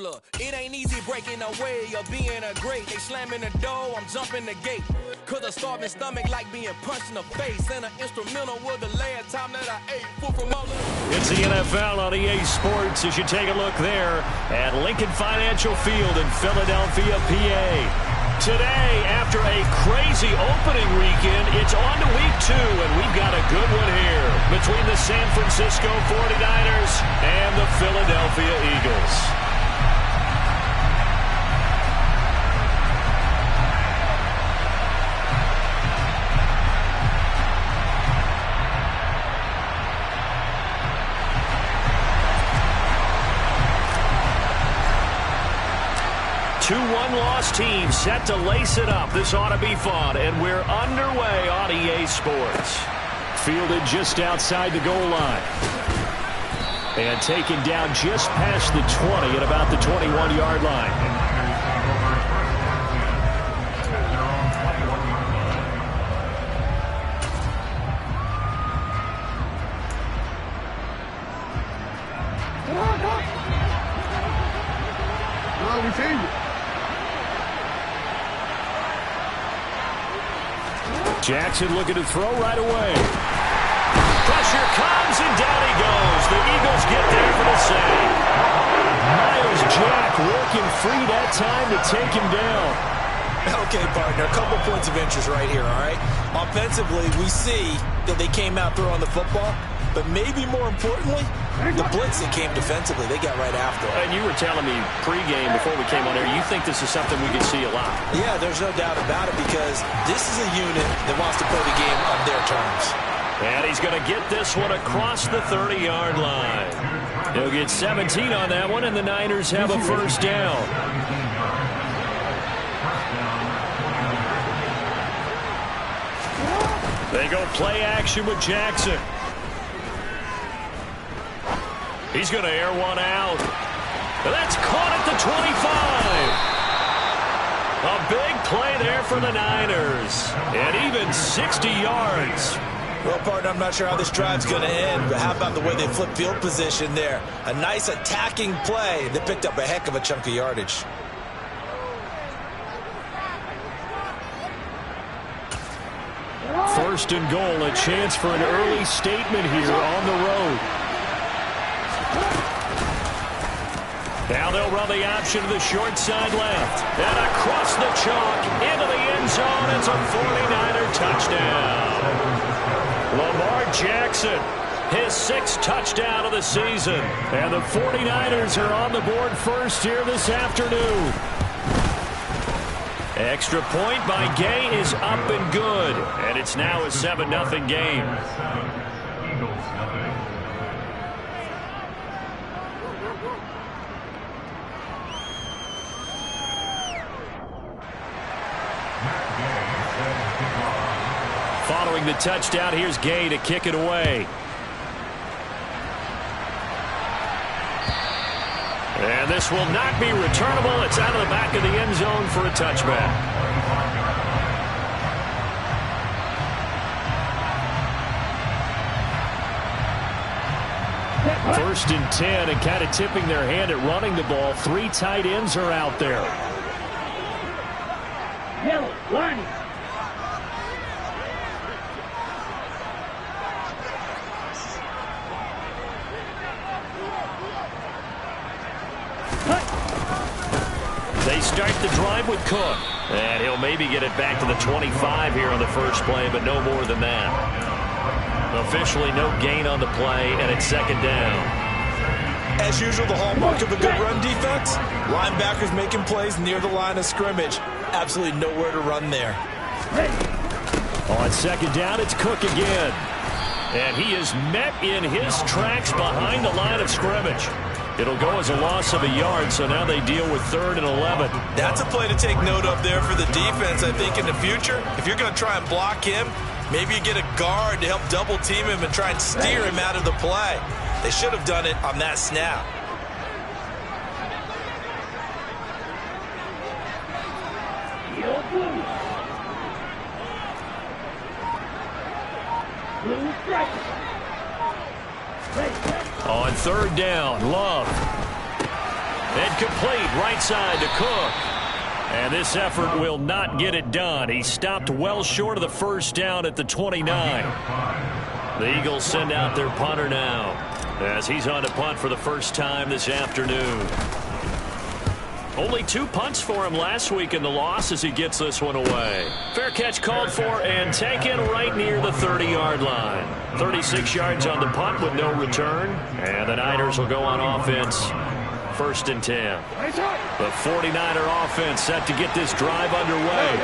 look, it ain't easy breaking away or being a great. They slamming the door, I'm jumping the gate. Cause a starving stomach like being punched in the face. And an instrumental was the last time that I ate food from all of. It's the NFL on EA Sports as you take a look there at Lincoln Financial Field in Philadelphia, PA. Today, after a crazy opening weekend, it's on to week 2, and we've got a good one here between the San Francisco 49ers and the Philadelphia Eagles. Two one-loss teams set to lace it up. This ought to be fun, and we're underway on EA Sports. Fielded just outside the goal line. And taken down just past the 20 at about the 21-yard line. Jackson looking to throw right away. Pressure comes, and down he goes. The Eagles get there for the save. Myles Jack working free that time to take him down. Okay, partner, a couple points of interest right here, all right? Offensively, we see that they came out throwing the football, but maybe more importantly, the blitz that came defensively, they got right after it. And you were telling me pregame before we came on air, you think this is something we could see a lot. Yeah, there's no doubt about it because this is a unit that wants to play the game on their terms. And he's going to get this one across the 30-yard line. He'll get 17 on that one, and the Niners have a first down. They go play action with Jackson. He's going to air one out. That's caught at the 25. A big play there for the Niners. And even 60 yards. Well, partner, I'm not sure how this drive's going to end, but how about the way they flip field position there? A nice attacking play. They picked up a heck of a chunk of yardage. First and goal, a chance for an early statement here on the road. Now they'll run the option to the short side left. And across the chalk into the end zone. It's a 49er touchdown. Lamar Jackson, his 6th touchdown of the season. And the 49ers are on the board first here this afternoon. Extra point by Gay is up and good. And it's now a 7-0 game. Following the touchdown, here's Gay to kick it away. And this will not be returnable. It's out of the back of the end zone for a touchback. First and 10, and kind of tipping their hand at running the ball. 3 tight ends are out there. Yellow, line. They start the drive with Cook. And he'll maybe get it back to the 25 here on the first play, but no more than that. Officially no gain on the play, and it's 2nd down. As usual, the hallmark of a good run defense, linebackers making plays near the line of scrimmage. Absolutely nowhere to run there. On 2nd down, it's Cook again. And he is met in his tracks behind the line of scrimmage. It'll go as a loss of a yard, so now they deal with 3rd and 11. That's a play to take note of there for the defense, I think, in the future. If you're going to try and block him, maybe you get a guard to help double-team him and try and steer him out of the play. They should have done it on that snap. On 3rd down, Love. And complete right side to Cook. And this effort will not get it done. He stopped well short of the first down at the 29. The Eagles send out their punter now as he's on to punt for the first time this afternoon. Only 2 punts for him last week in the loss as he gets this one away. Fair catch called for and taken right near the 30-yard line. 36 yards on the punt with no return. And the Niners will go on offense. 1st and 10. The 49er offense set to get this drive underway.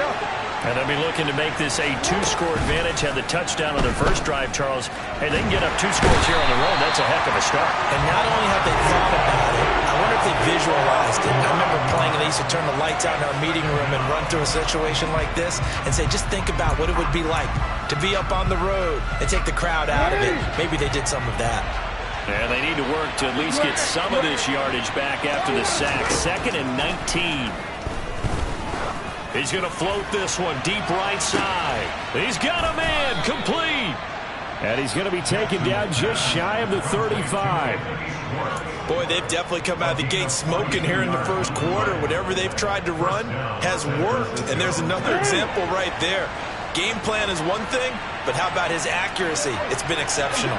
And they'll be looking to make this a 2-score advantage. Had the touchdown on their first drive, Charles. Hey, they can get up 2 scores here on the road. That's a heck of a start. And not only have they thought about it, I wonder if they visualized it. I remember playing, and they used to turn the lights out in our meeting room and run through a situation like this and say, just think about what it would be like to be up on the road and take the crowd out of it. Maybe they did some of that. And they need to work to at least get some of this yardage back after the sack. 2nd and 19. He's going to float this one deep right side. He's got a man complete. And he's going to be taken down just shy of the 35. Boy, they've definitely come out of the gate smoking here in the first quarter. Whatever they've tried to run has worked. And there's another example right there. Game plan is one thing, but how about his accuracy? It's been exceptional.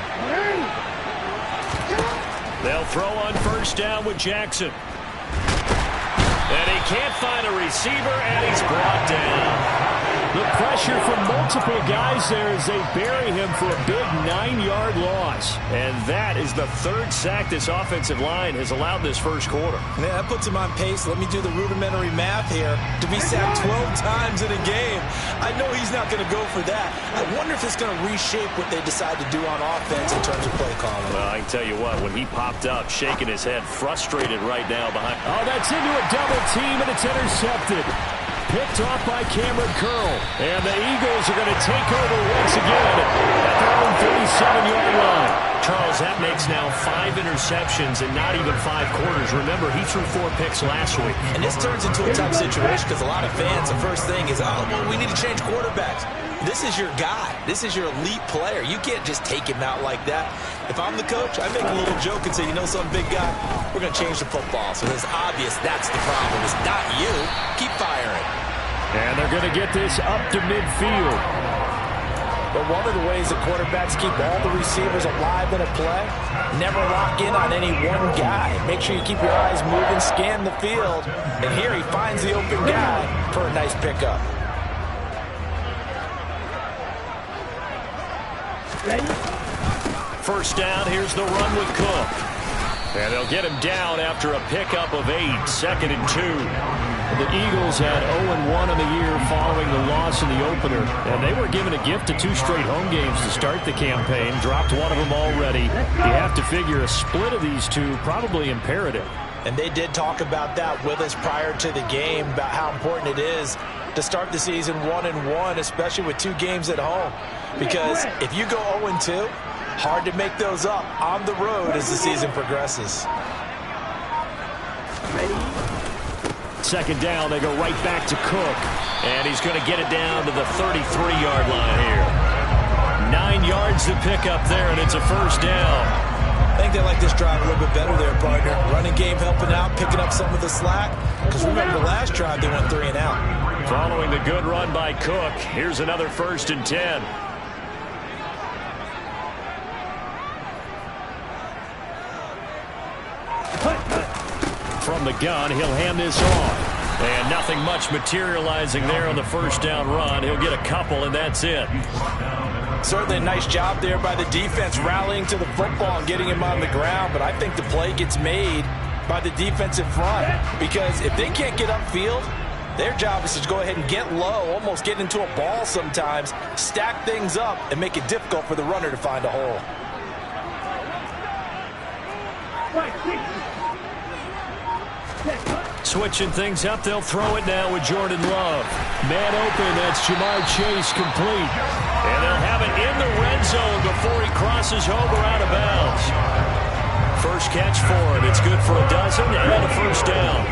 They'll throw on 1st down with Jackson. And he can't find a receiver, and he's brought down. The pressure from multiple guys there as they bury him for a big 9-yard loss. And that is the 3rd sack this offensive line has allowed this first quarter. Yeah, that puts him on pace. Let me do the rudimentary math here. To be sacked 12 times in a game, I know he's not going to go for that. I wonder if it's going to reshape what they decide to do on offense in terms of play calling. Well, I can tell you what, when he popped up, shaking his head, frustrated right now behind. Oh, that's into a double team, and it's intercepted. Picked off by Cameron Curl. And the Eagles are going to take over once again at their own 37-yard line. Charles, that makes now 5 interceptions in not even 5 quarters. Remember, he threw 4 picks last week. And this turns into a tough situation because a lot of fans, the first thing is, oh, well, we need to change quarterbacks. This is your guy. This is your elite player. You can't just take him out like that. If I'm the coach, I make a little joke and say, you know something, big guy? We're going to change the football. So it's obvious that's the problem. It's not you. Keep firing. And they're going to get this up to midfield. But one of the ways that quarterbacks keep all the receivers alive in a play, never lock in on any one guy. Make sure you keep your eyes moving, scan the field. And here he finds the open guy for a nice pickup. First down, here's the run with Cook. And they'll get him down after a pickup of 8, 2nd and 2. The Eagles had 0-1 in the year following the loss in the opener. And they were given a gift of 2 straight home games to start the campaign. Dropped one of them already. You have to figure a split of these 2 probably imperative. And they did talk about that with us prior to the game, about how important it is to start the season 1-1, especially with 2 games at home. Because if you go 0-2, hard to make those up on the road as the season progresses. 2nd down, they go right back to Cook. And he's going to get it down to the 33-yard line here. 9 yards to pick up there, and it's a first down. I think they like this drive a little bit better there, partner. Running game helping out, picking up some of the slack. Because remember, the last drive they went 3 and out. Following the good run by Cook, here's another 1st and 10. From the gun, he'll hand this off. And nothing much materializing there on the first down run. He'll get a couple, and that's it. Certainly a nice job there by the defense rallying to the football and getting him on the ground. But I think the play gets made by the defensive front. Because if they can't get upfield, their job is to go ahead and get low, almost get into a ball sometimes, stack things up, and make it difficult for the runner to find a hole. Switching things up, they'll throw it now with Jordan Love. Man open, that's Jamar Chase complete. And they'll have it in the red zone before he crosses over out of bounds. First catch for him. It's good for a dozen and a first down.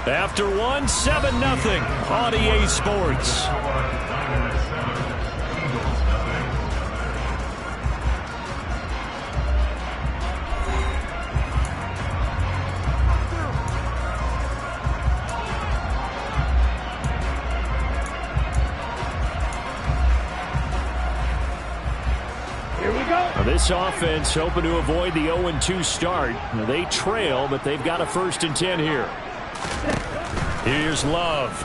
After one, 7-0 on EA Sports. This offense hoping to avoid the 0-2 start. They trail, but they've got a 1st and 10 here. Here's Love.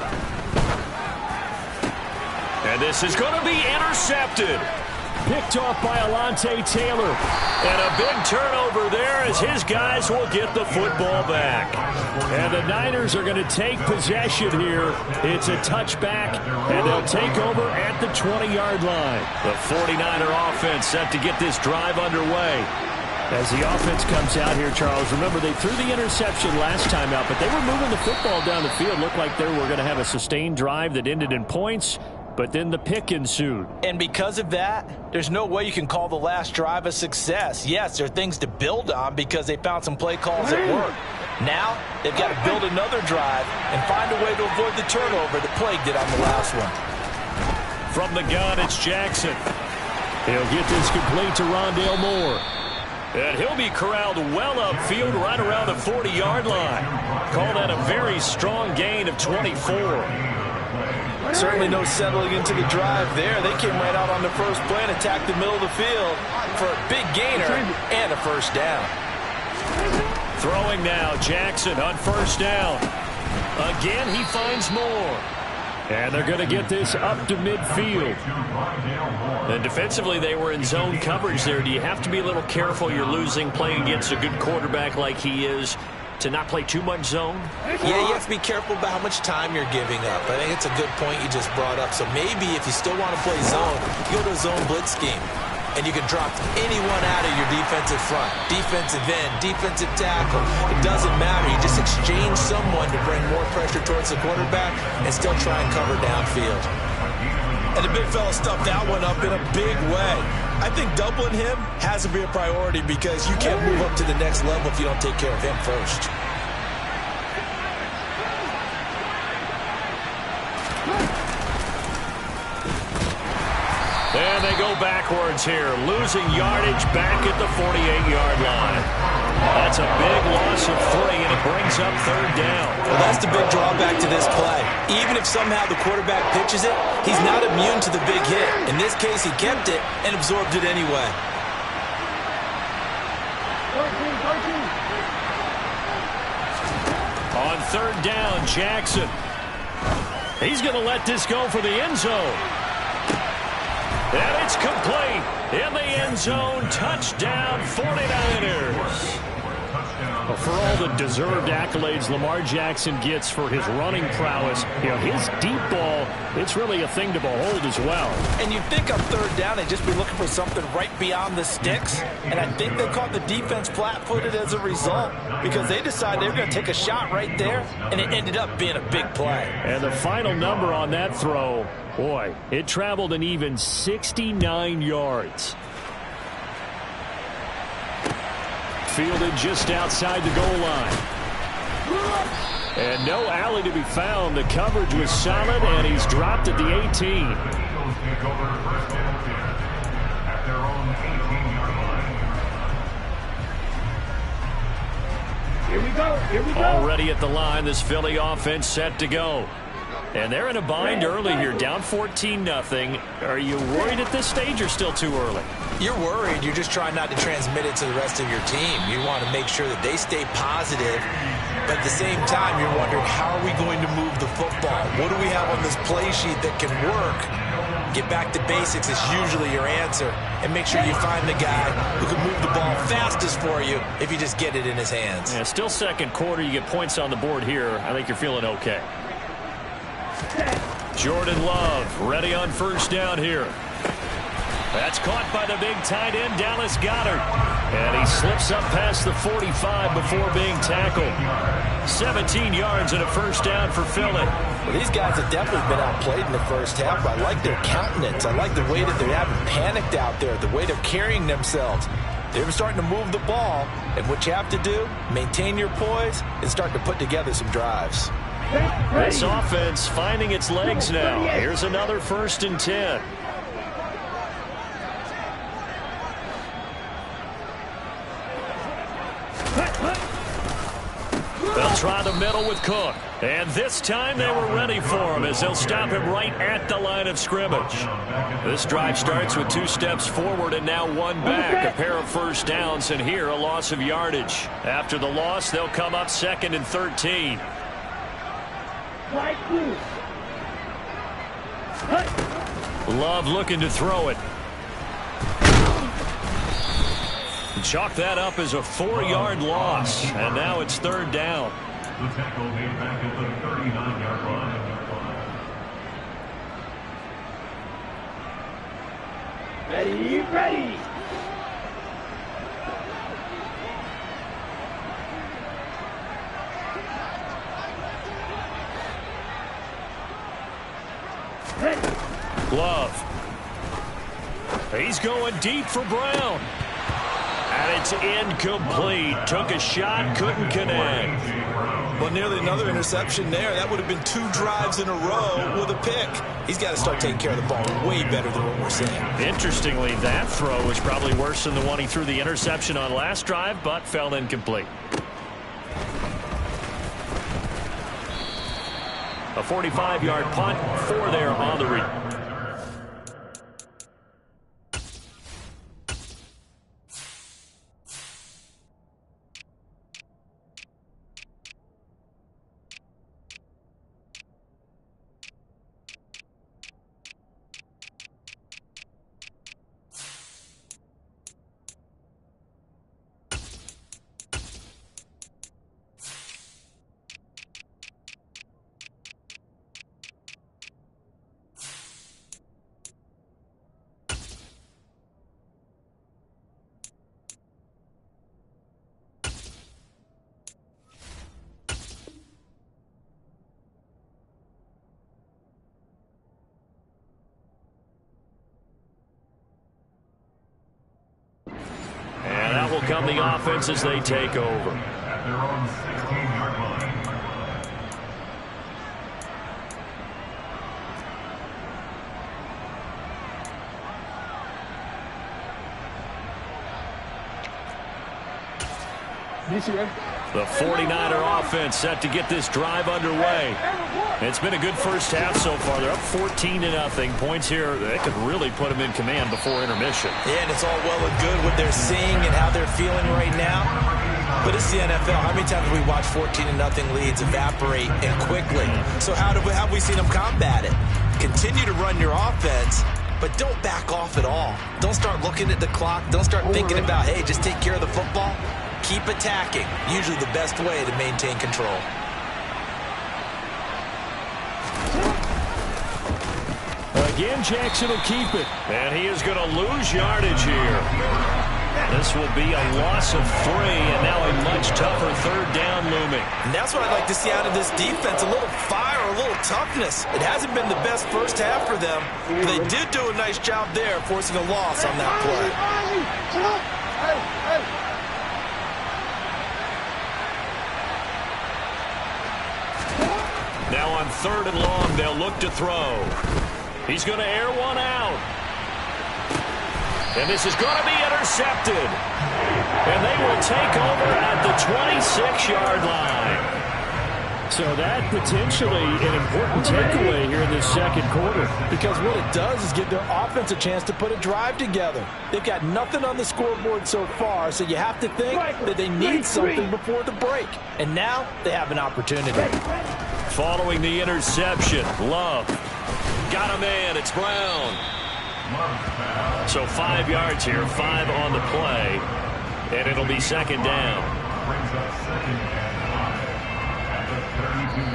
And this is going to be intercepted. Picked off by Alontae Taylor. And a big turnover there as his guys will get the football back. And the Niners are going to take possession here. It's a touchback, and they'll take over at the 20-yard line. The 49er offense set to get this drive underway. As the offense comes out here, Charles, remember they threw the interception last time out, but they were moving the football down the field. Looked like they were going to have a sustained drive that ended in points. But then the pick ensued. And because of that, there's no way you can call the last drive a success. Yes, there are things to build on because they found some play calls that work. Now, they've got to build another drive and find a way to avoid the turnover that plagued it on the last one. From the gun, it's Jackson. He'll get this complete to Rondale Moore. And he'll be corralled well upfield right around the 40-yard line. Call that a very strong gain of 24. Certainly no settling into the drive there. They came right out on the first play and attacked the middle of the field for a big gainer and a 1st down. Throwing now, Jackson on 1st down. Again, he finds Moore. And they're going to get this up to midfield. And defensively, they were in zone coverage there. Do you have to be a little careful? You're losing playing against a good quarterback like he is, to not play too much zone? Yeah, you have to be careful about how much time you're giving up. I think it's a good point you just brought up. So maybe if you still want to play zone, you go to a zone blitz scheme. And you can drop anyone out of your defensive front. Defensive end, defensive tackle. It doesn't matter. You just exchange someone to bring more pressure towards the quarterback and still try and cover downfield. And the big fella stuffed that one up in a big way. I think doubling him has to be a priority because you can't move up to the next level if you don't take care of him first. And they go backwards here, losing yardage back at the 48-yard line. That's a big loss of 3, and it brings up 3rd down. Well, that's the big drawback to this play. Even if somehow the quarterback pitches it, he's not immune to the big hit. In this case, he kept it and absorbed it anyway. On 3rd down, Jackson. He's going to let this go for the end zone. And it's complete. In the end zone, touchdown 49ers. Well, for all the deserved accolades Lamar Jackson gets for his running prowess, his deep ball, it's really a thing to behold as well. And you'd think on 3rd down they'd just be looking for something right beyond the sticks. And I think they caught the defense flat-footed as a result because they decided they were going to take a shot right there, and it ended up being a big play. And the final number on that throw, boy, it traveled an even 69 yards. Fielded just outside the goal line. And no alley to be found. The coverage was solid, and he's dropped at the 18. Here we go. Already at the line, this Philly offense set to go. And they're in a bind early here, down 14-0. Are you worried at this stage or still too early? You're worried. You're just trying not to transmit it to the rest of your team. You want to make sure that they stay positive. But at the same time, you're wondering, how are we going to move the football? What do we have on this play sheet that can work? Get back to basics is usually your answer. And make sure you find the guy who can move the ball fastest for you if you just get it in his hands. Yeah, still 2nd quarter. You get points on the board here. I think you're feeling okay. Jordan Love ready on 1st down here. That's caught by the big tight end, Dallas Goedert. And he slips up past the 45 before being tackled. 17 yards and a 1st down for Philly. Well, these guys have definitely been outplayed in the first half, but I like their countenance. I like the way that they haven't panicked out there, the way they're carrying themselves. They're starting to move the ball, and what you have to do, maintain your poise and start to put together some drives. This offense finding its legs now. Here's another 1st and 10. They'll try the middle with Cook. And this time they were ready for him as they'll stop him right at the line of scrimmage. This drive starts with 2 steps forward and now 1 back. A pair of first downs, and here a loss of yardage. After the loss, they'll come up 2nd and 13. Love looking to throw it. Chalk that up as a 4-yard loss, and now it's 3rd down. The tackle made back at the 39-yard line. Ready. Love. He's going deep for Brown. And it's incomplete. Took a shot, couldn't connect. Well, nearly another interception there. That would have been 2 drives in a row with a pick. He's got to start taking care of the ball way better than what we're seeing. Interestingly, that throw was probably worse than the one he threw the interception on last drive, but fell incomplete. A 45-yard punt, 4 there on the read. Will come the offense as they take over. At their own 16-yard line. The 49er offense set to get this drive underway. It's been a good first half so far. They're up 14-0. Points here that could really put them in command before intermission. Yeah, and it's all well and good what they're seeing and how they're feeling right now. But it's the NFL. How many times have we watched 14-0 leads evaporate and quickly? So how have we seen them combat it? Continue to run your offense, but don't back off at all. Don't start looking at the clock. Don't start thinking about, hey, just take care of the football. Keep attacking. Usually the best way to maintain control. Again, Jackson will keep it. And he is going to lose yardage here. This will be a loss of 3, and now a much tougher 3rd down looming. And that's what I'd like to see out of this defense, a little fire, a little toughness. It hasn't been the best first half for them, but they did do a nice job there, forcing a loss on that play. Now on 3rd and long, they'll look to throw. He's going to air one out. And this is going to be intercepted. And they will take over at the 26-yard line. So that potentially an important takeaway here in this second quarter. Because what it does is give their offense a chance to put a drive together. They've got nothing on the scoreboard so far, so you have to think that they need something before the break. And now they have an opportunity. Following the interception, Love got him in. It's Brown. So 5 yards here, 5 on the play, and it'll be 2nd down.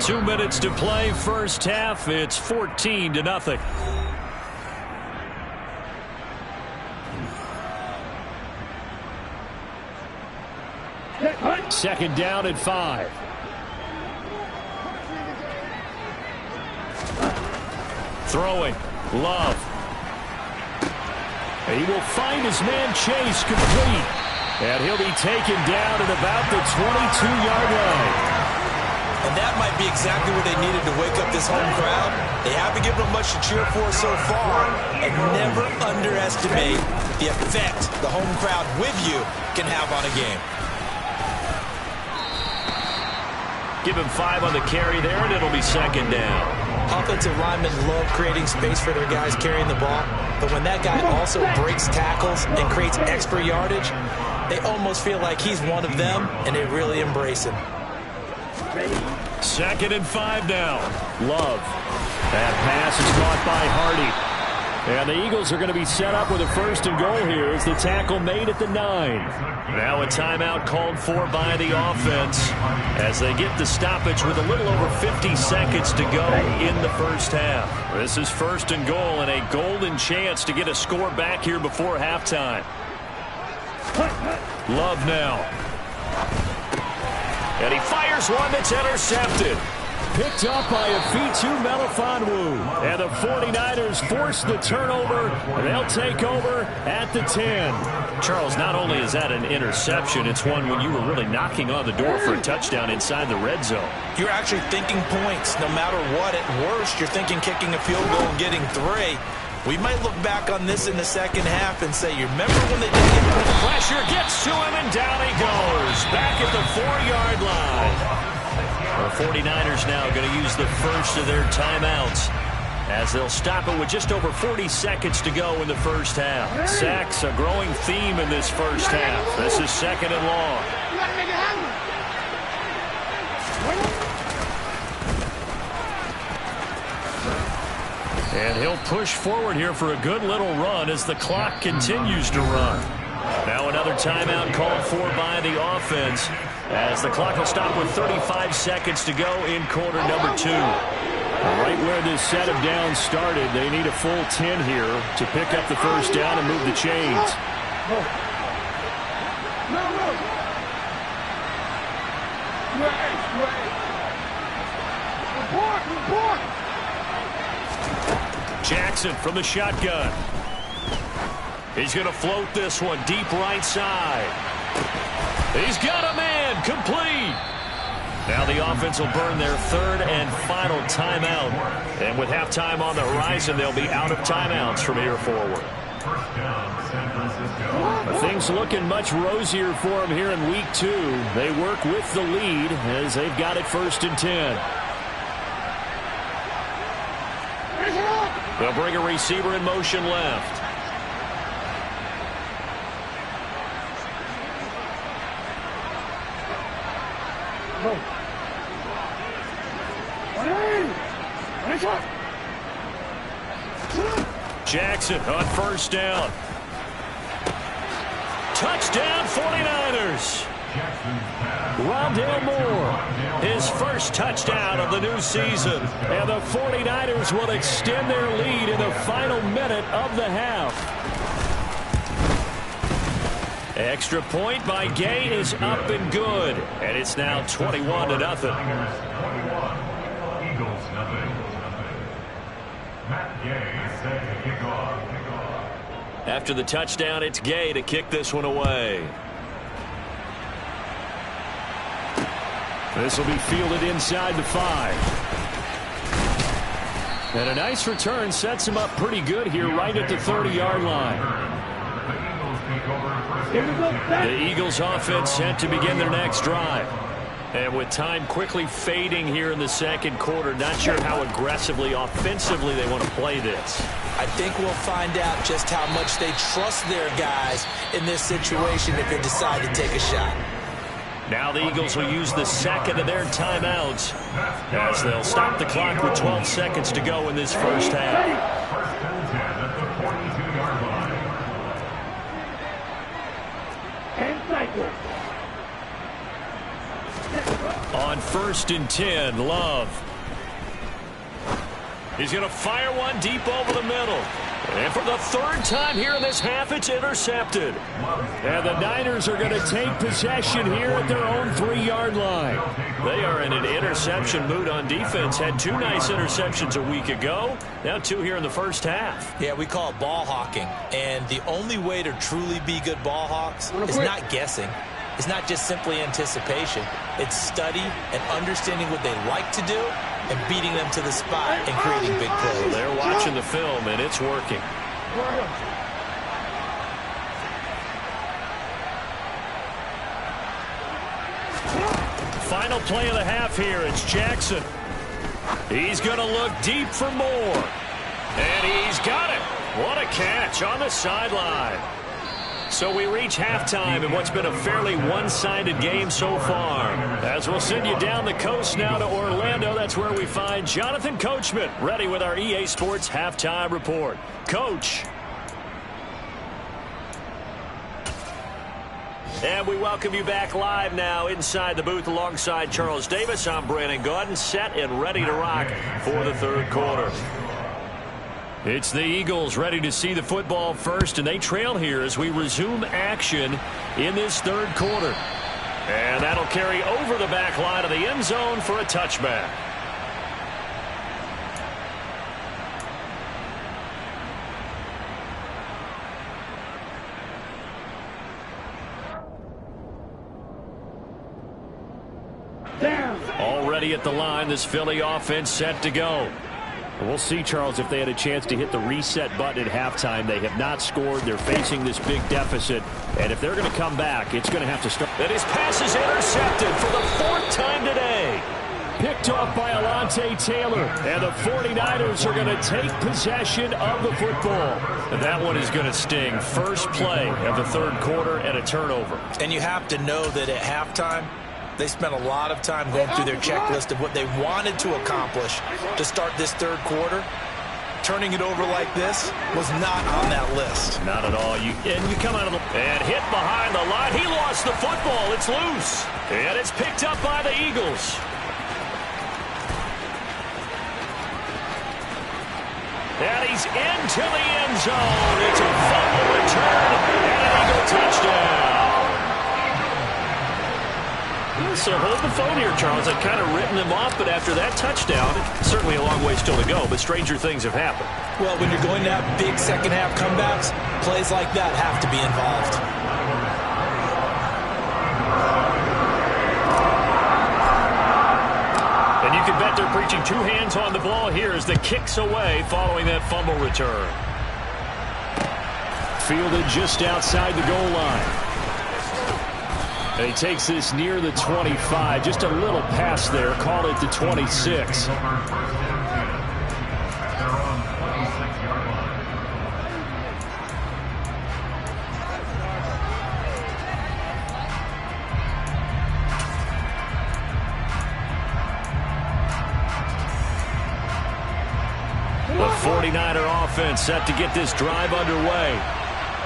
2 minutes to play, first half. It's 14-0. Second down at 5. Throwing, Love. He will find his man Chase complete. And he'll be taken down at about the 22-yard line. And that might be exactly what they needed to wake up this home crowd. They haven't given them much to cheer for so far. And never underestimate the effect the home crowd with you can have on a game. Give him 5 on the carry there, and it'll be second down. Offensive linemen love creating space for their guys carrying the ball, but when that guy also breaks tackles and creates extra yardage, they almost feel like he's one of them, and they really embrace him. Second and 5 now. Love. That pass is caught by Hardy. And the Eagles are going to be set up with a first and goal here as the tackle made at the 9. Now a timeout called for by the offense as they get the stoppage with a little over 50 seconds to go in the first half. This is first and goal and a golden chance to get a score back here before halftime. Love now. And he fires one that's intercepted. Picked up by Afitu Melifonwu. And the 49ers force the turnover. They'll take over at the 10. Charles, not only is that an interception, it's one when you were really knocking on the door for a touchdown inside the red zone. You're actually thinking points. No matter what, at worst, you're thinking kicking a field goal and getting 3. We might look back on this in the second half and say, you remember when they didn't get the pressure gets to him and down he goes. Back at the 4-yard line. The 49ers now going to use the first of their timeouts as they'll stop it with just over 40 seconds to go in the first half. Sacks a growing theme in this first half. This is second and long. And he'll push forward here for a good little run as the clock continues to run. Now another timeout called for by the offense as the clock will stop with 35 seconds to go in quarter number 2. Right where this set of downs started, they need a full 10 here to pick up the first down and move the chains. Jackson from the shotgun. He's going to float this one deep right side. He's got a man complete. Now the offense will burn their third and final timeout. And with halftime on the horizon, they'll be out of timeouts from here forward. Things looking much rosier for them here in week 2. They work with the lead as they've got it first and 10. They'll bring a receiver in motion left. Jackson on first down. Touchdown 49ers. Rondale Moore, his first touchdown of the new season. And the 49ers will extend their lead in the final minute of the half. Extra point by Gay is up and good. And it's now 21-0. Eagles nothing. Matt Gay set to kick off. After the touchdown, it's Gay to kick this one away. This will be fielded inside the 5. And a nice return sets him up pretty good here right at the 30-yard line. The Eagles offense set to begin their next drive. And with time quickly fading here in the second quarter, not sure how aggressively, offensively they want to play this. I think we'll find out just how much they trust their guys in this situation if they decide to take a shot. Now the Eagles will use the second of their timeouts as they'll stop the clock with 12 seconds to go in this first half. On first and 10, Love. He's going to fire one deep over the middle. And for the third time here in this half, it's intercepted. And the Niners are going to take possession here at their own 3-yard line. They are in an interception mood on defense. Had 2 nice interceptions a week ago. Now 2 here in the first half. Yeah, we call it ball hawking. And the only way to truly be good ball hawks is not guessing. It's not just simply anticipation. It's study and understanding what they like to do and beating them to the spot and creating big plays. They're watching the film, and it's working. final play of the half here. It's Jackson. He's going to look deep for more. And he's got it. What a catch on the sideline. So we reach halftime in what's been a fairly one-sided game so far. As we'll send you down the coast now to Orlando, that's where we find Jonathan Coachman, ready with our EA Sports Halftime Report. Coach. And we welcome you back live now inside the booth alongside Charles Davis. I'm Brandon Gaudin, set and ready to rock for the third quarter. It's the Eagles ready to see the football first, and they trail here as we resume action in this third quarter. And that'll carry over the back line of the end zone for a touchback. Already at the line, this Philly offense set to go. We'll see, Charles, if they had a chance to hit the reset button at halftime. They have not scored. They're facing this big deficit. And if they're going to come back, it's going to have to start. And his pass is intercepted for the fourth time today. Picked off by Alontae Taylor. And the 49ers are going to take possession of the football. And that one is going to sting. First play of the third quarter and a turnover. And you have to know that at halftime, they spent a lot of time going through their checklist of what they wanted to accomplish to start this third quarter. Turning it over like this was not on that list. Not at all. You come out of the... And hit behind the line. He lost the football. It's loose. And it's picked up by the Eagles. And he's into the end zone. It's a fumble return and an Eagle touchdown. So hold the phone here, Charles. I've kind of written them off, but after that touchdown, certainly a long way still to go, but stranger things have happened. Well, when you're going to have big second-half comebacks, plays like that have to be involved. And you can bet they're preaching two hands on the ball here as the kick's away following that fumble return. Fielded just outside the goal line. And he takes this near the 25. Just a little pass there. Called it the 26. The 49er offense set to get this drive underway.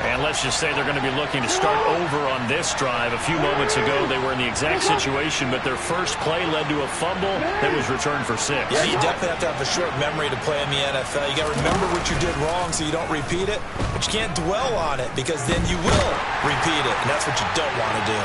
And let's just say they're going to be looking to start over on this drive. A few moments ago, they were in the exact situation, but their first play led to a fumble that was returned for 6. Yeah, you definitely have to have a short memory to play in the NFL. You got to remember what you did wrong so you don't repeat it, but you can't dwell on it because then you will repeat it, and that's what you don't want to do.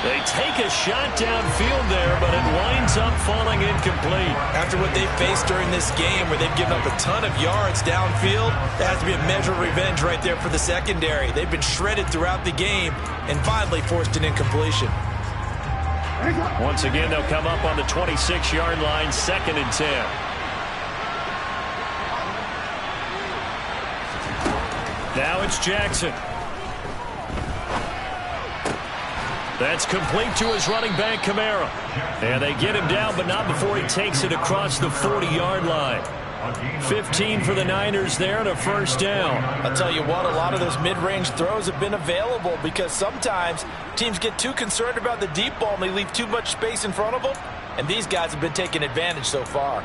They take a shot downfield there, but it winds up falling incomplete. After what they faced during this game where they've given up a ton of yards downfield, there has to be a measure of revenge right there for the secondary. They've been shredded throughout the game and finally forced an incompletion. Once again, they'll come up on the 26-yard line, 2nd and 10. Now it's Jackson. That's complete to his running back, Kamara. And they get him down, but not before he takes it across the 40-yard line. 15 for the Niners there and a first down. I'll tell you what, a lot of those mid-range throws have been available because sometimes teams get too concerned about the deep ball and they leave too much space in front of them. And these guys have been taking advantage so far.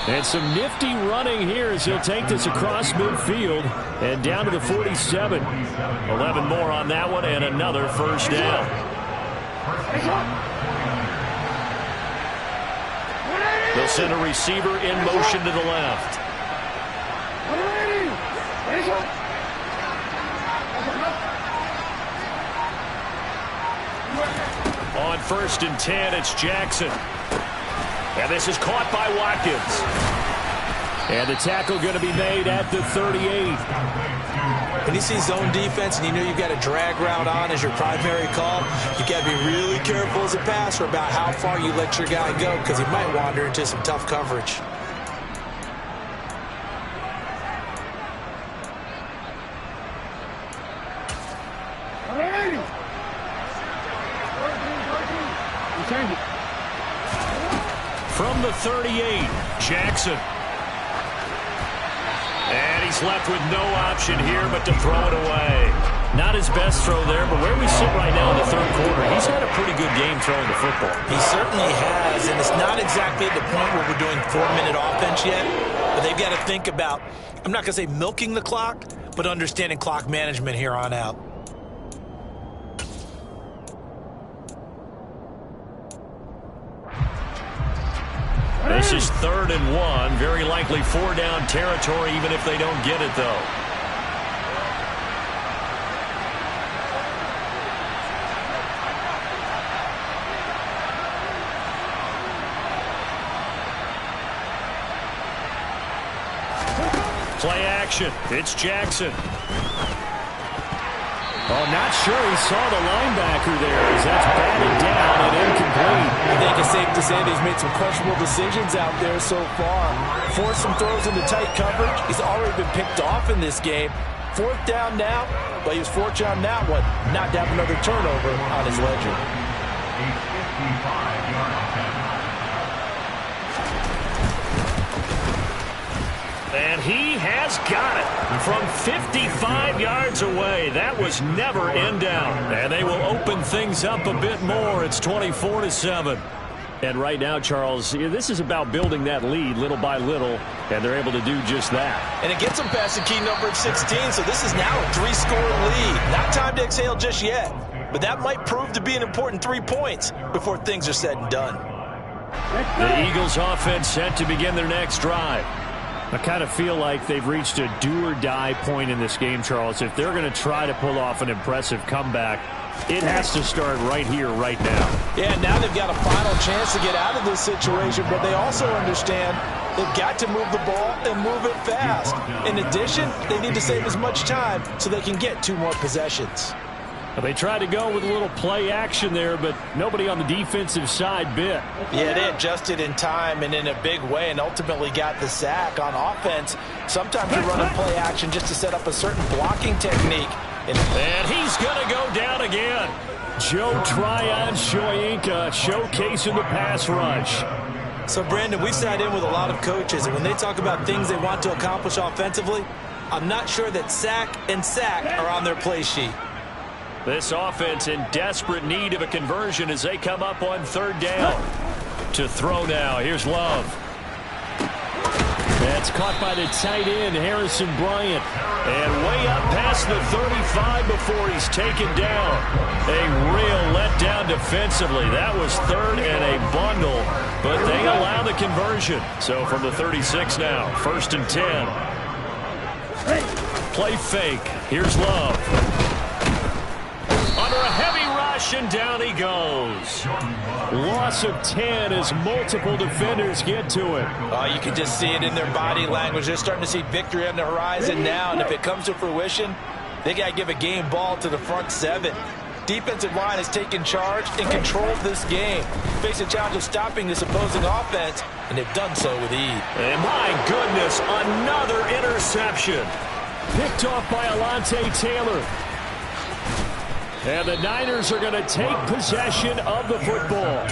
And some nifty running here as he'll take this across midfield and down to the 47. 11 more on that one and another first down. They'll send a receiver in motion to the left. On 1st and 10, it's Jackson. And this is caught by Watkins. And the tackle going to be made at the 38. When you see zone defense and you know you've got a drag route on as your primary call, you got to be really careful as a passer about how far you let your guy go because he might wander into some tough coverage. From the 38, Jackson. And he's left with no option here but to throw it away. Not his best throw there, but where we sit right now in the third quarter, he's had a pretty good game throwing the football. He certainly has, and it's not exactly at the point where we're doing 4-minute offense yet, but they've got to think about, I'm not going to say milking the clock, but understanding clock management here on out. This is 3rd and 1. Very likely 4-down territory, even if they don't get it, though. Play action. It's Jackson. Oh, not sure he saw the linebacker there as that's batted down and incomplete. I think it's safe to say that he's made some questionable decisions out there so far. Forced some throws into tight coverage. He's already been picked off in this game. 4th down now, but he was fortunate on that one. Not to have another turnover on his ledger. And he has got it from 55 yards away. That was never in down. And they will open things up a bit more. It's 24-7. And right now, Charles, this is about building that lead little by little, and they're able to do just that. And it gets them past the key number of 16, so this is now a 3-score lead. Not time to exhale just yet, but that might prove to be an important 3 points before things are said and done. The Eagles offense set to begin their next drive. I kind of feel like they've reached a do-or-die point in this game, Charles. If they're going to try to pull off an impressive comeback, it has to start right here, right now. Yeah, now they've got a final chance to get out of this situation, but they also understand they've got to move the ball and move it fast. In addition, they need to save as much time so they can get 2 more possessions. They tried to go with a little play action there, but nobody on the defensive side bit. Yeah, they adjusted in time and in a big way and ultimately got the sack. On offense, sometimes you're running play action just to set up a certain blocking technique. And he's going to go down again. Joe Tryon-Shoyinka showcasing the pass rush. So, Brandon, we've sat in with a lot of coaches, and when they talk about things they want to accomplish offensively, I'm not sure that sack and sack are on their play sheet. This offense in desperate need of a conversion as they come up on 3rd down. To throw now. Here's Love. That's caught by the tight end, Harrison Bryant. And way up past the 35 before he's taken down. A real letdown defensively. That was 3rd and a bundle, but they allow the conversion. So from the 36 now, 1st and 10. Play fake. Here's Love. Under a heavy rush, and down he goes. Loss of 10 as multiple defenders get to it. You can just see it in their body language. They're starting to see victory on the horizon now, and if it comes to fruition, they got to give a game ball to the front 7. Defensive line has taken charge and controlled this game. Face a challenge of stopping this opposing offense, and they've done so with ease. And my goodness, another interception. Picked off by Alontae Taylor. And the Niners are going to take possession of the football.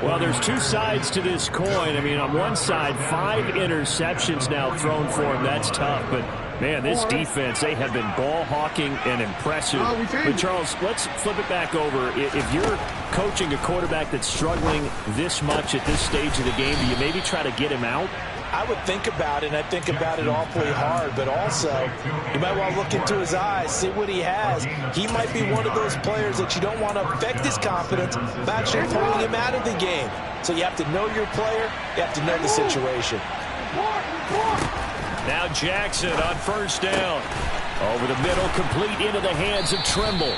Well, there's 2 sides to this coin. I mean, on one side, 5 interceptions now thrown for him. That's tough. But, man, this defense, they have been ball hawking and impressive. But, Charles, let's flip it back over. If you're coaching a quarterback that's struggling this much at this stage of the game, do you maybe try to get him out? I would think about it, and I think about it awfully hard, but also you might want to look into his eyes, see what he has. He might be one of those players that you don't want to affect his confidence by actually pulling him out of the game. So you have to know your player, you have to know the situation. Now Jackson on 1st down. Over the middle, complete into the hands of Trimble.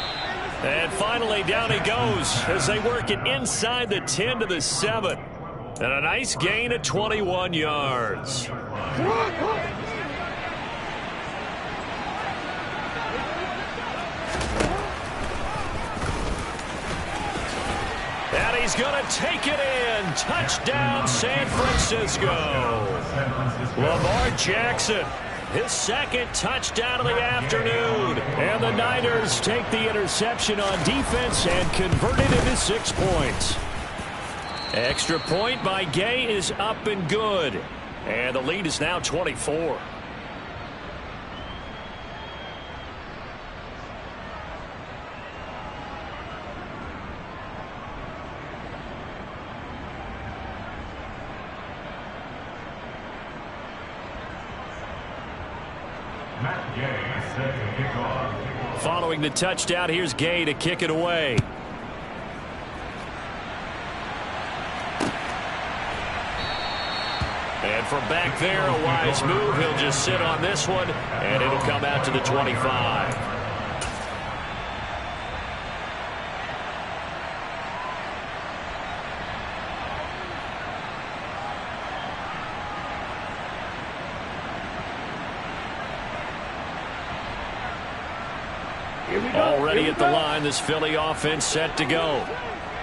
And finally down he goes as they work it inside the 10 to the 7. And a nice gain of 21 yards. And he's going to take it in. Touchdown, San Francisco. Lamar Jackson, his second touchdown of the afternoon. And the Niners take the interception on defense and convert it into 6 points. Extra point by Gay is up and good. And the lead is now 24. Following the touchdown, here's Gay to kick it away. And from back there, a wise move. He'll just sit on this one, and it'll come out to the 25. Already at the line, this Philly offense set to go.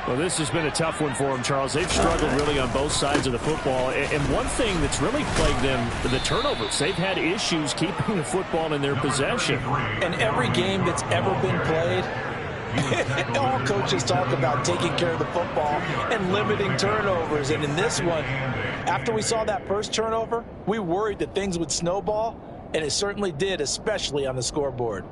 Well, this has been a tough one for them, Charles. They've struggled really on both sides of the football. And one thing that's really plagued them, the turnovers. They've had issues keeping the football in their possession. In every game that's ever been played, all coaches talk about taking care of the football and limiting turnovers. And in this one, after we saw that first turnover, we worried that things would snowball, and it certainly did, especially on the scoreboard.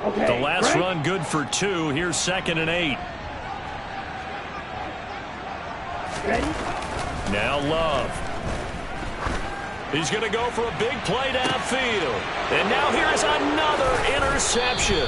The last run good for 2. Here's 2nd and 8. Now Love. He's going to go for a big play downfield. And now here's another interception.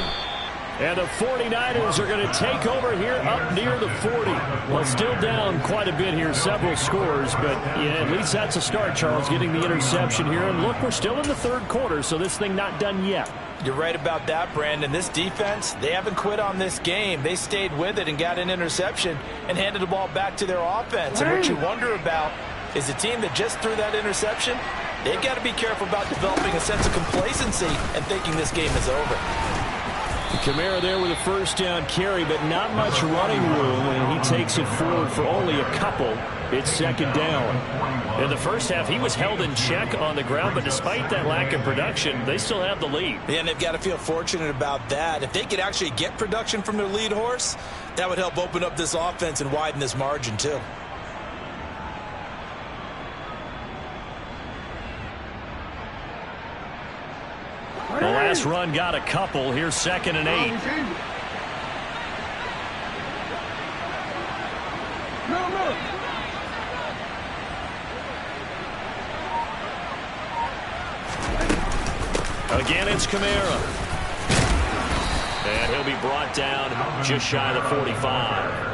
And the 49ers are going to take over here up near the 40. Well, still down quite a bit here, several scores. But, yeah, at least that's a start, Charles, getting the interception here. And, look, we're still in the third quarter, so this thing not done yet. You're right about that, Brandon. This defense, they haven't quit on this game. They stayed with it and got an interception and handed the ball back to their offense. And what you wonder about is the team that just threw that interception, they've got to be careful about developing a sense of complacency and thinking this game is over. Kamara there with a first down carry, but not much running room, and he takes it forward for only a couple. It's 2nd down. In the first half, he was held in check on the ground, but despite that lack of production, they still have the lead. Yeah, and they've got to feel fortunate about that. If they could actually get production from their lead horse, that would help open up this offense and widen this margin, too. The last run got a couple. Here's 2nd and 8. Again, it's Kamara. And he'll be brought down just shy of the 45.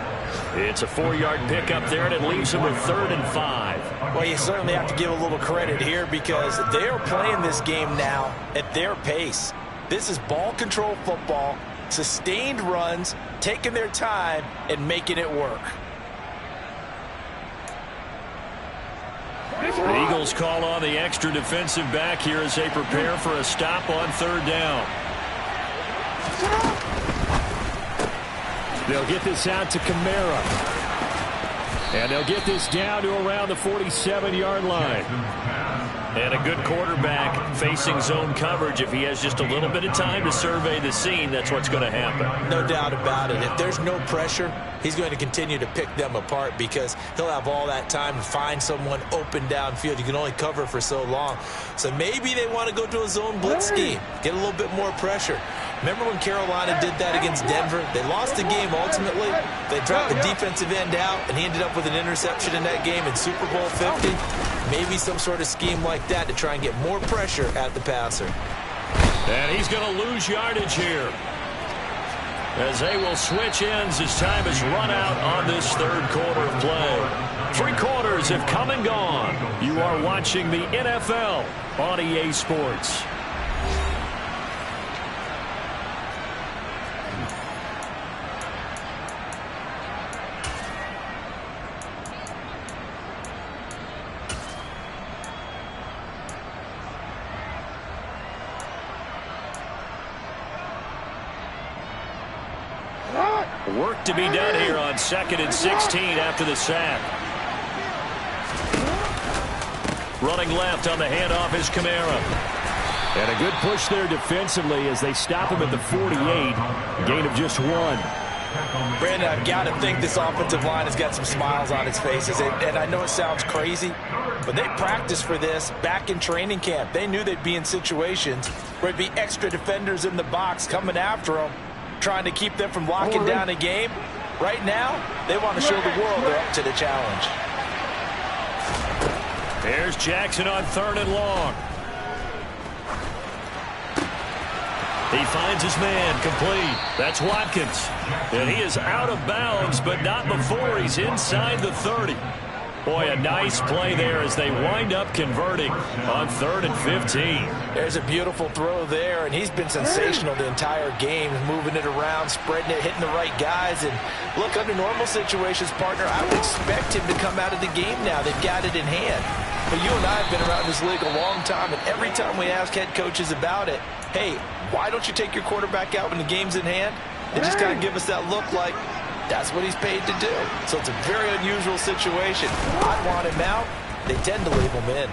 It's a 4-yard pickup there, and it leaves him with 3rd and 5. Well, you certainly have to give a little credit here because they are playing this game now at their pace. This is ball control football, sustained runs, taking their time, and making it work. The Eagles call on the extra defensive back here as they prepare for a stop on 3rd down. They'll get this out to Kamara. And they'll get this down to around the 47-yard line. And a good quarterback facing zone coverage. If he has just a little bit of time to survey the scene, that's what's going to happen. No doubt about it. If there's no pressure, he's going to continue to pick them apart because he'll have all that time to find someone open downfield. You can only cover for so long. So maybe they want to go to a zone blitz scheme, get a little bit more pressure. Remember when Carolina did that against Denver? They lost the game ultimately. They dropped the defensive end out, and he ended up with an interception in that game in Super Bowl 50. Maybe some sort of scheme like that to try and get more pressure at the passer. And he's going to lose yardage here, as they will switch ends as time has run out on this 3rd quarter of play. 3 quarters have come and gone. You are watching the NFL on EA Sports. Work to be done here on 2nd and 16 after the sack. Running left on the handoff is Kamara. And a good push there defensively as they stop him at the 48. Gain of just 1. Brandon, I've got to think this offensive line has got some smiles on its faces. And I know it sounds crazy, but they practiced for this back in training camp. They knew they'd be in situations where there'd be extra defenders in the box coming after them, trying to keep them from locking down a game. Right now, they want to show the world they're up to the challenge. Here's Jackson on 3rd and long. He finds his man, complete. That's Watkins. And he is out of bounds, but not before he's inside the 30. Boy, a nice play there as they wind up converting on 3rd and 15. There's a beautiful throw there, and he's been sensational the entire game, moving it around, spreading it, hitting the right guys. And look, under normal situations, partner, I would expect him to come out of the game now. They've got it in hand. But you and I have been around this league a long time, and every time we ask head coaches about it, hey, why don't you take your quarterback out when the game's in hand? They just kind of give us that look like that's what he's paid to do. So it's a very unusual situation. I want him out. They tend to leave him in.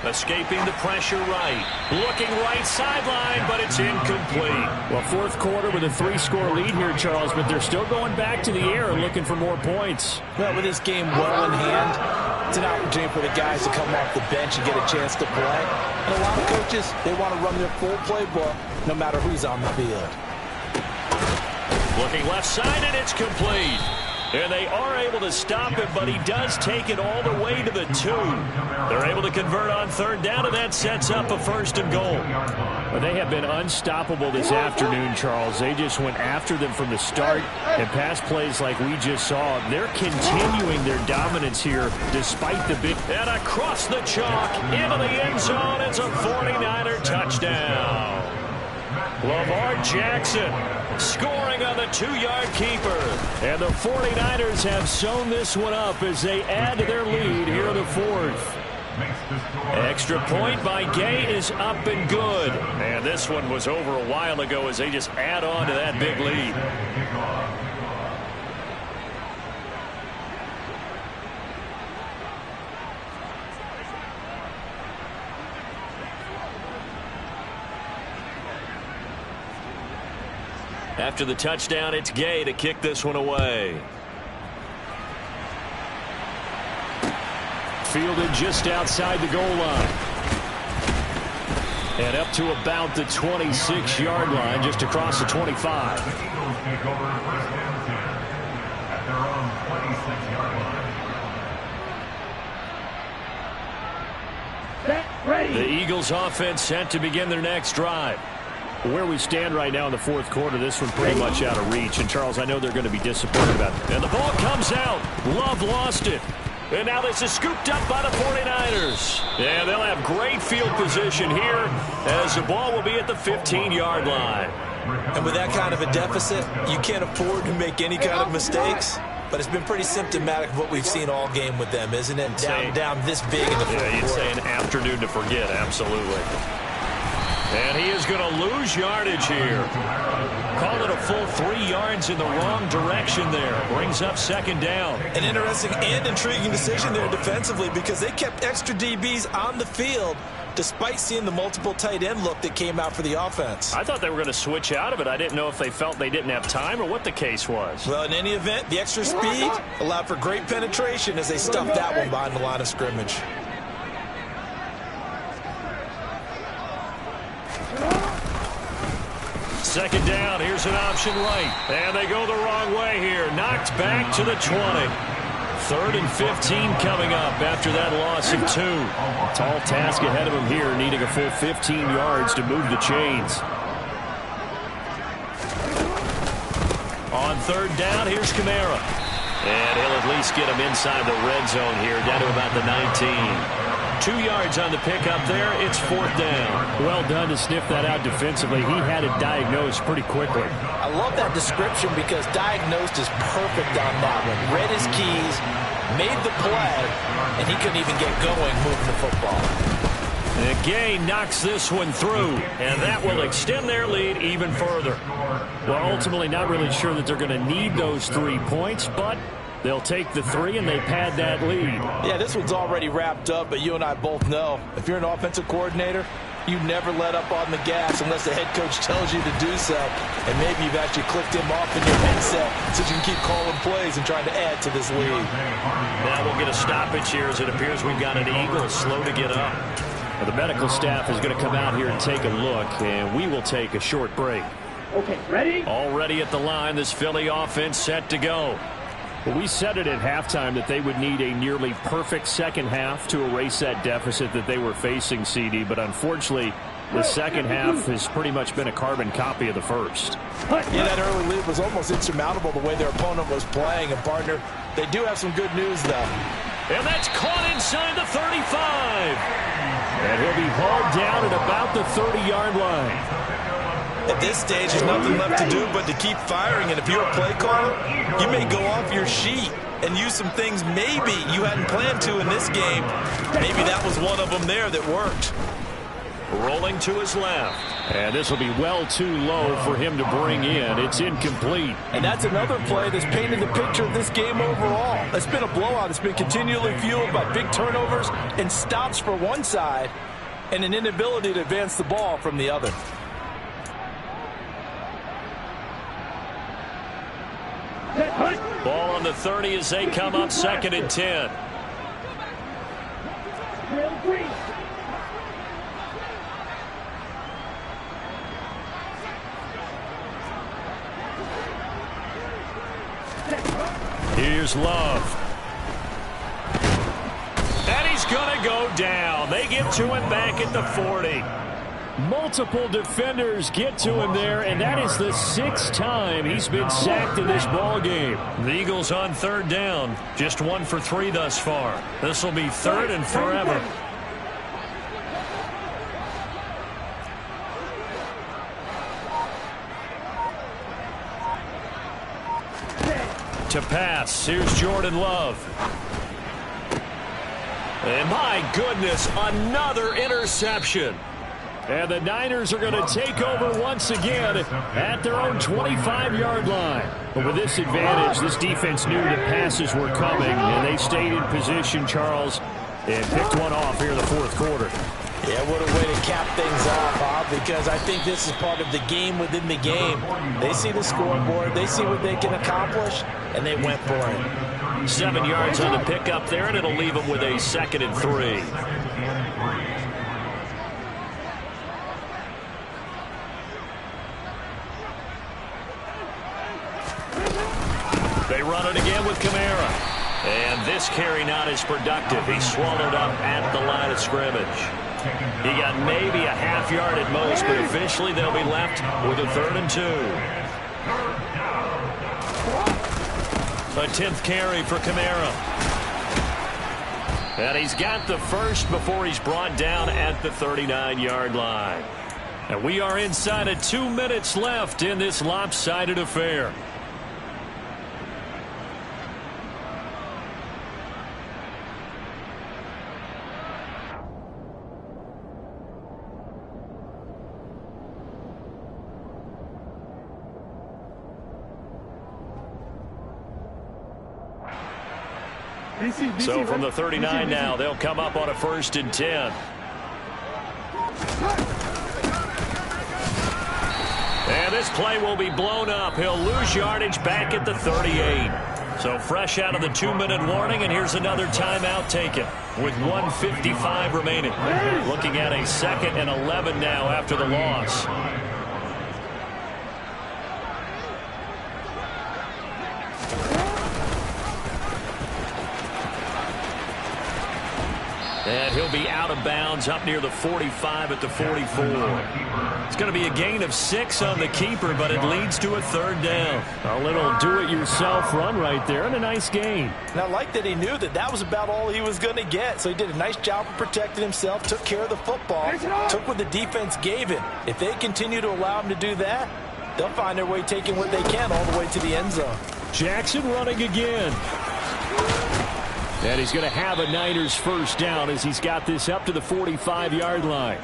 Escaping the pressure right. Looking right sideline, but it's incomplete. Well, 4th quarter with a 3-score lead here, Charles, but they're still going back to the air and looking for more points. Well, with this game well in hand, it's an opportunity for the guys to come off the bench and get a chance to play. And a lot of coaches, they want to run their full playbook no matter who's on the field. Looking left side, and it's complete. And they are able to stop him, but he does take it all the way to the 2. They're able to convert on 3rd down, and that sets up a 1st and goal. Well, they have been unstoppable this afternoon, Charles. They just went after them from the start, and pass plays like we just saw. They're continuing their dominance here despite the big... And across the chalk, into the end zone, it's a 49er touchdown. Lamar Jackson scoring on the 2-yard keeper. And the 49ers have sewn this one up as they add to their lead here in the 4th. Extra point by Gay is up and good. And this one was over a while ago as they just add on to that big lead. After the touchdown, it's Gay to kick this one away. Fielded just outside the goal line. And up to about the 26-yard line, just across the 25. The Eagles take over 1st and 10 at their own 26-yard line. The Eagles offense set to begin their next drive. Where we stand right now in the 4th quarter, this one pretty much out of reach. And, Charles, I know they're going to be disappointed about it. And the ball comes out. Love lost it. And now this is scooped up by the 49ers. And they'll have great field position here as the ball will be at the 15-yard line. And with that kind of a deficit, you can't afford to make any kind of mistakes. But it's been pretty symptomatic of what we've seen all game with them, isn't it? Down this big in the 4th quarter. Yeah, you'd say an afternoon to forget, absolutely. And he is going to lose yardage here. Call it a full 3 yards in the wrong direction there. Brings up 2nd down. An interesting and intriguing decision there defensively because they kept extra DBs on the field despite seeing the multiple tight end look that came out for the offense. I thought they were going to switch out of it. I didn't know if they felt they didn't have time or what the case was. Well, in any event, the extra speed allowed for great penetration as they stuffed that one behind the line of scrimmage. Second down, here's an option right. And they go the wrong way here. Knocked back to the 20. 3rd and 15 coming up after that loss of 2. Tall task ahead of him here, needing a full 15 yards to move the chains. On 3rd down, here's Kamara. And he'll at least get him inside the red zone here, down to about the 19. 2 yards on the pickup there. It's 4th down. Well done to sniff that out defensively. He had it diagnosed pretty quickly. I love that description because diagnosed is perfect on that one. Read his keys, made the play, and he couldn't even get going moving the football. And Gay knocks this one through, and that will extend their lead even further. Well, ultimately not really sure that they're going to need those 3 points, but they'll take the 3 and they pad that lead. Yeah, this one's already wrapped up, but you and I both know if you're an offensive coordinator, you never let up on the gas unless the head coach tells you to do so. And maybe you've actually clicked him off in your headset so you can keep calling plays and trying to add to this lead. Now we'll get a stoppage here as it appears we've got an Eagle slow to get up. Well, the medical staff is going to come out here and take a look, and we will take a short break. Okay, ready? Already at the line, this Philly offense set to go. Well, we said it at halftime that they would need a nearly perfect second half to erase that deficit that they were facing, CD. But unfortunately, the second half has pretty much been a carbon copy of the first. Yeah, that early lead was almost insurmountable the way their opponent was playing. And, partner, they do have some good news, though. And that's caught inside the 35. And he'll be hauled down at about the 30-yard line. At this stage, there's nothing left to do but to keep firing. And if you're a play caller, you may go off your sheet and use some things maybe you hadn't planned to in this game. Maybe that was one of them there that worked. Rolling to his left. And this will be well too low for him to bring in. It's incomplete. And that's another play that's painted the picture of this game overall. It's been a blowout. It's been continually fueled by big turnovers and stops for one side and an inability to advance the ball from the other. Ball on the 30 as they come up 2nd and 10. Here's Love. And he's going to go down. They get to him back at the 40. Multiple defenders get to him there, and that is the 6th time he's been sacked in this ball game. The Eagles on 3rd down. Just 1 for 3 thus far. This will be 3rd and forever. To pass, here's Jordan Love. And my goodness, another interception. And the Niners are going to take over once again at their own 25-yard line. But with this advantage, this defense knew that passes were coming, and they stayed in position, Charles, and picked one off here in the 4th quarter. Yeah, what a way to cap things off, Bob, because I think this is part of the game within the game. They see the scoreboard, they see what they can accomplish, and they went for it. 7 yards on the pickup there, and it'll leave them with a 2nd and 3. They run it again with Kamara. And this carry not as productive. He's swallowed up at the line of scrimmage. He got maybe a half yard at most, but eventually they'll be left with a 3rd and 2. A 10th carry for Kamara. And he's got the first before he's brought down at the 39-yard line. And we are inside of 2 minutes left in this lopsided affair. So from the 39 now, they'll come up on a 1st and 10. And this play will be blown up. He'll lose yardage back at the 38. So fresh out of the 2-minute warning, and here's another timeout taken with 1:55 remaining. Looking at a 2nd and 11 now after the loss. And he'll be out of bounds up near the 45 at the 44. It's going to be a gain of 6 on the keeper, but it leads to a 3rd down. A little do-it-yourself run right there, and a nice gain. And I like that he knew that that was about all he was going to get. So he did a nice job of protecting himself, took care of the football, took what the defense gave him. If they continue to allow him to do that, they'll find their way taking what they can all the way to the end zone. Jackson running again. And he's going to have a Niners first down as he's got this up to the 45-yard line.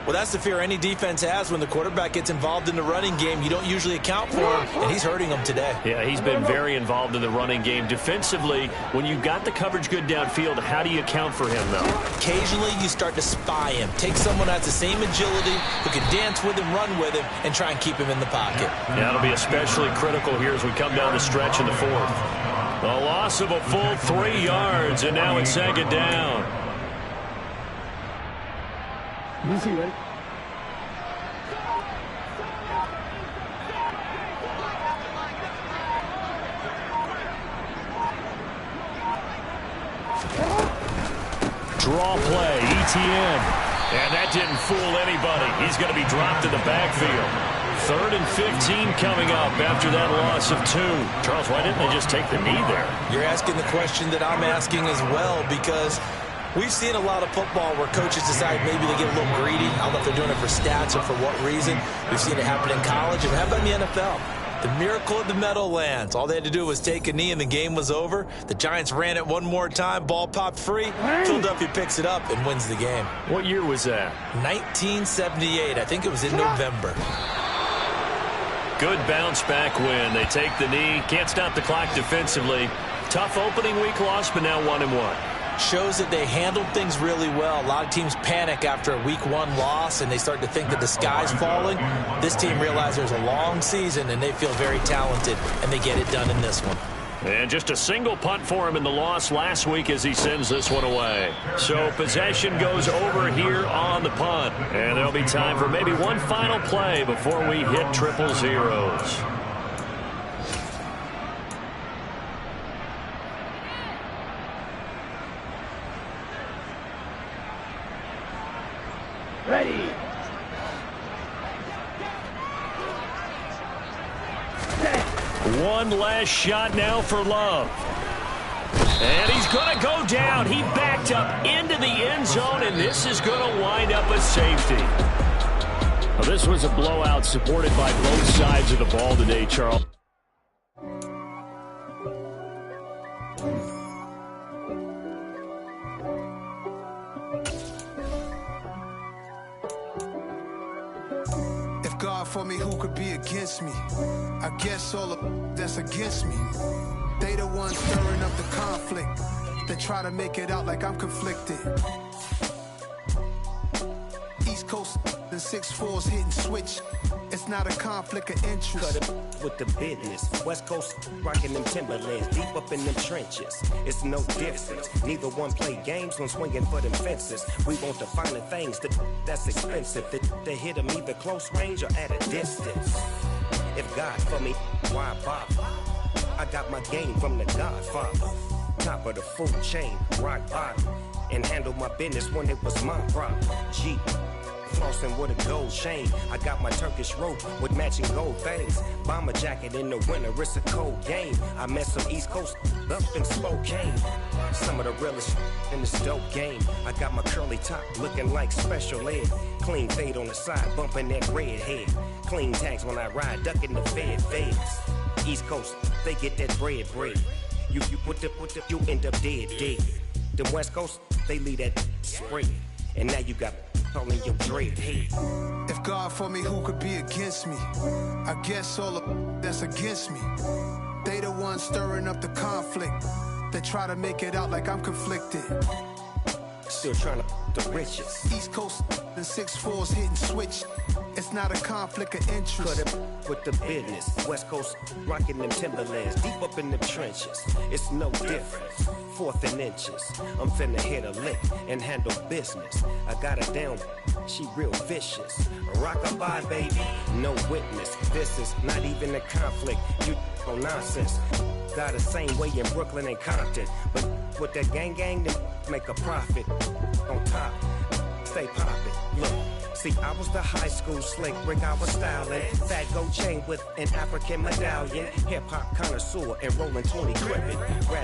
Well, that's the fear any defense has when the quarterback gets involved in the running game. You don't usually account for him, and he's hurting them today. Yeah, he's been very involved in the running game. Defensively, when you've got the coverage good downfield, how do you account for him, though? Occasionally, you start to spy him. Take someone that has the same agility, who can dance with him, run with him, and try and keep him in the pocket. Yeah, it'll be especially critical here as we come down the stretch in the fourth. A loss of a full 3 yards, and now it's second down. Right? Draw play, ETN. And that didn't fool anybody. He's going to be dropped in the backfield. 3rd and 15 coming up after that loss of 2. Charles, why didn't they just take the knee there? You're asking the question that I'm asking as well, because we've seen a lot of football where coaches decide maybe they get a little greedy. I don't know if they're doing it for stats or for what reason. We've seen it happen in college. And how about in the NFL? The miracle of the Meadowlands. All they had to do was take a knee and the game was over. The Giants ran it one more time. Ball popped free. Philadelphia picks it up and wins the game. What year was that? 1978. I think it was in November. Good bounce back win. They take the knee. Can't stop the clock defensively. Tough opening week loss, but now 1-1. Shows that they handled things really well. A lot of teams panic after a week 1 loss, and they start to think that the sky's falling. This team realizes there's a long season, and they feel very talented, and they get it done in this one. And just a single punt for him in the loss last week as he sends this one away. So possession goes over here on the punt. And there'll be time for maybe one final play before we hit 000. Ready. One last shot now for Love. And he's going to go down. He backed up into the end zone, and this is going to wind up a safety. Well, this was a blowout supported by both sides of the ball today, Charles. God for me, who could be against me? I guess all of that's against me. They the ones stirring up the conflict. They try to make it out like I'm conflicted. East Coast and 6'4's hitting switch. It's not a conflict of interest. Cut it with the business. West Coast rocking them Timberlands, deep up in them trenches. It's no difference. Neither one play games when swinging for them fences. We want the finer things that's expensive. They hit them either close range or at a distance. If God for me, why bother? I got my game from the Godfather. Top of the food chain, rock bottom. And handle my business when it was my problem. G. Flossing with a gold chain. I got my Turkish rope with matching gold things. Bomber jacket in the winter, it's a cold game. I met some East Coast up in Spokane. Some of the realest in this dope game. I got my curly top looking like special ed. Clean fade on the side, bumping that red head. Clean tags when I ride, ducking the feds. East Coast, they get that bread. You you end up dead. Them West Coast, they leave that spray. And now you got calling your dread head. If God for me, who could be against me? I guess all of that's against me. They the ones stirring up the conflict. They try to make it out like I'm conflicted. Still trying to the riches. East Coast and 6'4's hitting switch. It's not a conflict of interest. Cut it with the business. West Coast rocking them Timberlands, deep up in them trenches. It's no difference. 4th and inches. I'm finna hit a lick and handle business. I got her down, she real vicious. Rock-a-bye, baby, no witness. This is not even a conflict. You on nonsense. Got the same way in Brooklyn and Compton. But with that gang, then make a profit. On top, stay poppin'. Look. See, I was the high school slick Rick, I was styling. Fat gold chain with an African medallion. Hip-hop connoisseur and rolling 20 gripping.